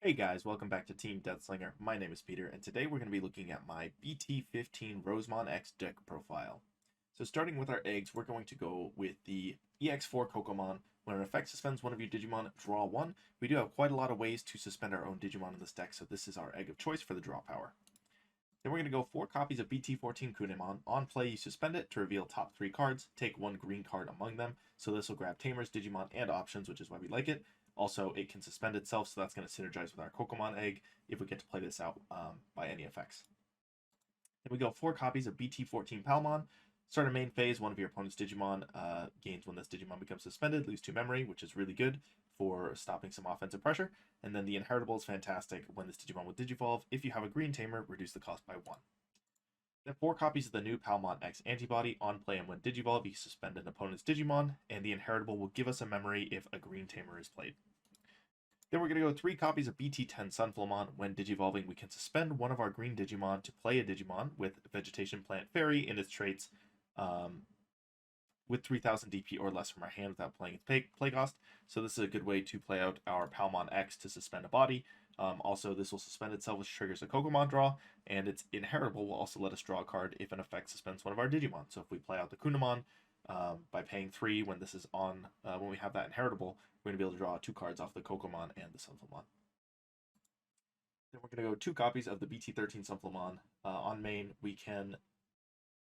Hey guys, welcome back to Team Death Slinger. My name is Peter, and today we're going to be looking at my BT15 Rosemon X deck profile. So starting with our eggs, we're going to go with the EX4 Kokomon. When an effect suspends one of your Digimon, draw one. We do have quite a lot of ways to suspend our own Digimon in this deck, so this is our egg of choice for the draw power. Then we're going to go 4 copies of BT14 Kunemon. On play, you suspend it to reveal top 3 cards. Take 1 green card among them. So this will grab Tamers, Digimon, and options, which is why we like it. Also, it can suspend itself, so that's going to synergize with our Kokomon egg if we get to play this out by any effects. Then we go 4 copies of BT14 Palmon. Start a main phase, one of your opponent's Digimon gains when this Digimon becomes suspended, lose 2 memory, which is really good for stopping some offensive pressure. And then the Inheritable is fantastic when this Digimon will Digivolve. If you have a green tamer, reduce the cost by 1. Then 4 copies of the new Palmon X Antibody. On play and when Digivolve, you suspend an opponent's Digimon, and the Inheritable will give us a memory if a green tamer is played. Then we're going to go 3 copies of BT10 Sunflowmon. When Digivolving, we can suspend one of our green Digimon to play a Digimon with Vegetation Plant Fairy in its traits with 3000 DP or less from our hand without playing its playcost. So this is a good way to play out our Palmon X to suspend a body. Also, this will suspend itself, which triggers a Kokomon draw, and its Inheritable will also let us draw a card if an effect suspends one of our Digimon. So if we play out the Kunemon by paying 3 when this is on, when we have that Inheritable, we're going to be able to draw 2 cards off the Kokomon and the Sunflowmon. Then we're going to go 2 copies of the BT13 Sunflowmon. On main, we can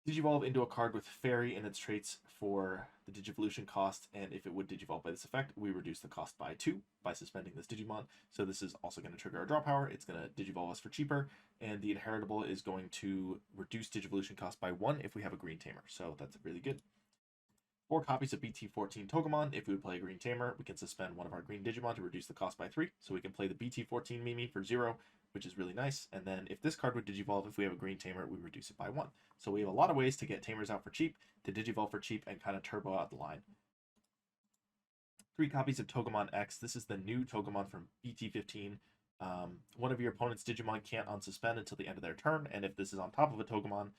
Digivolve into a card with Fairy in its traits for the Digivolution cost, and if it would Digivolve by this effect, we reduce the cost by 2 by suspending this Digimon. So this is also going to trigger our draw power. It's going to Digivolve us for cheaper, and the Inheritable is going to reduce Digivolution cost by 1 if we have a green tamer. So that's really good. 4 copies of BT14 Togemon. If we would play a green tamer, we can suspend one of our green Digimon to reduce the cost by 3. So we can play the BT14 Mimi for 0, which is really nice. And then if this card would Digivolve, if we have a green tamer, we reduce it by 1. So we have a lot of ways to get tamers out for cheap, to Digivolve for cheap, and kind of turbo out the line. 3 copies of Togemon X. This is the new Togemon from BT15. One of your opponent's Digimon can't unsuspend until the end of their turn, and if this is on top of a Togemon,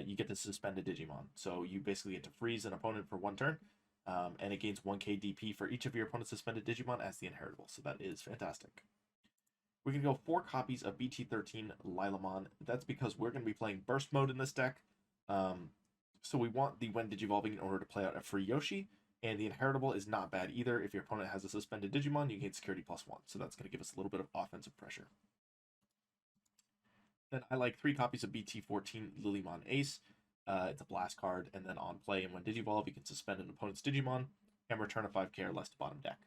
you get to suspend a Digimon. So you basically get to freeze an opponent for 1 turn, and it gains 1k DP for each of your opponent's suspended Digimon as the Inheritable. So that is fantastic. We can go 4 copies of BT13 Lilamon. That's because we're going to be playing Burst Mode in this deck. So we want the when Digivolving in order to play out a free Yoshi, and the Inheritable is not bad either. If your opponent has a suspended Digimon, you gain security +1. So that's going to give us a little bit of offensive pressure. Then I like 3 copies of BT14 Lillymon Ace. It's a blast card, and then on play and when Digivolve, you can suspend an opponent's Digimon and return a 5k or less to bottom deck.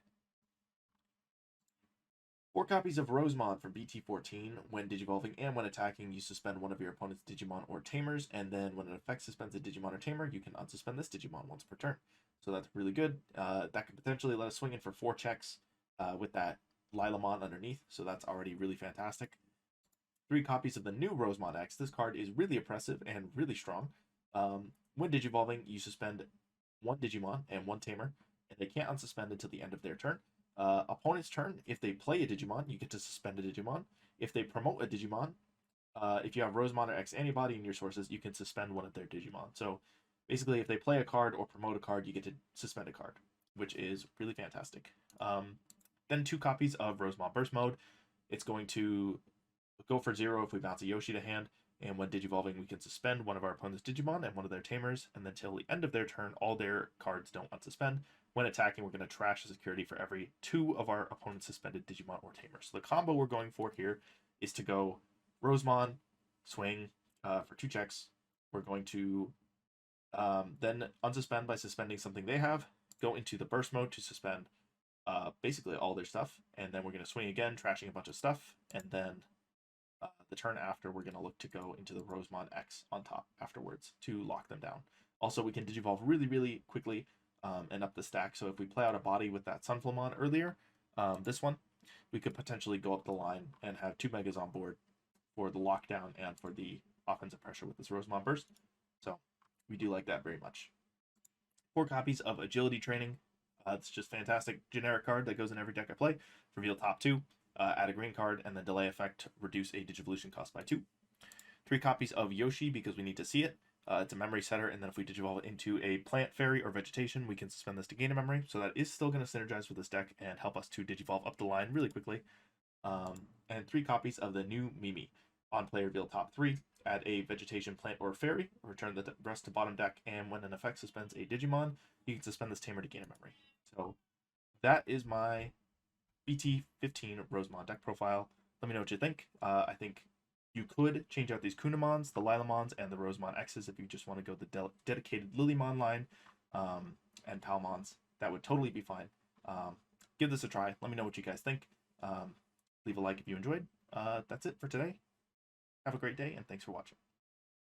4 copies of Rosemon from BT14. When Digivolving and when attacking, you suspend one of your opponent's Digimon or Tamers, and then when an effect suspends a Digimon or Tamer, you can unsuspend this Digimon once per turn. So that's really good. That could potentially let us swing in for 4 checks with that Lilamon underneath, so that's already really fantastic. 3 copies of the new Rosemon X. This card is really oppressive and really strong. When Digivolving, you suspend 1 Digimon and 1 Tamer, and they can't unsuspend until the end of their turn. Opponent's turn, if they play a Digimon, you get to suspend a Digimon. If they promote a Digimon, if you have Rosemon X Antibody in your sources, you can suspend one of their Digimon. So basically, if they play a card or promote a card, you get to suspend a card, which is really fantastic. Then 2 copies of Rosemon Burst Mode. It's going to go for 0 if we bounce a Yoshi to hand, and when Digivolving, we can suspend one of our opponent's Digimon and one of their Tamers, and then till the end of their turn, all their cards don't unsuspend. When attacking, we're going to trash the security for every 2 of our opponent's suspended Digimon or Tamers. So the combo we're going for here is to go Rosemon, swing for 2 checks. We're going to then unsuspend by suspending something they have, go into the burst mode to suspend basically all their stuff, and then we're going to swing again, trashing a bunch of stuff, and then the turn after, we're going to look to go into the Rosemon X on top afterwards to lock them down. Also, we can Digivolve really, really quickly and up the stack. So if we play out a body with that Sunflowmon earlier, this one, we could potentially go up the line and have 2 Megas on board for the lockdown and for the offensive pressure with this Rosemon Burst. So we do like that very much. 4 copies of Agility Training. It's just fantastic generic card that goes in every deck I play. Reveal top 2. Add a green card, and then delay effect, reduce a Digivolution cost by 2. 3 copies of Yoshi because we need to see it. It's a memory setter, and then if we Digivolve it into a plant, fairy, or vegetation, we can suspend this to gain a memory. So that is still going to synergize with this deck and help us to Digivolve up the line really quickly. and 3 copies of the new Mimi. On play, reveal top 3. Add a vegetation, plant, or fairy. Return the rest to bottom deck, and when an effect suspends a Digimon, you can suspend this tamer to gain a memory. So that is my BT15 Rosemon deck profile. Let me know what you think. I think you could change out these Kunamons, the Lilamons, and the Rosemon X's if you just want to go the dedicated Lillymon line and Palmons. That would totally be fine. Give this a try. Let me know what you guys think. Leave a like if you enjoyed. That's it for today. Have a great day, and thanks for watching.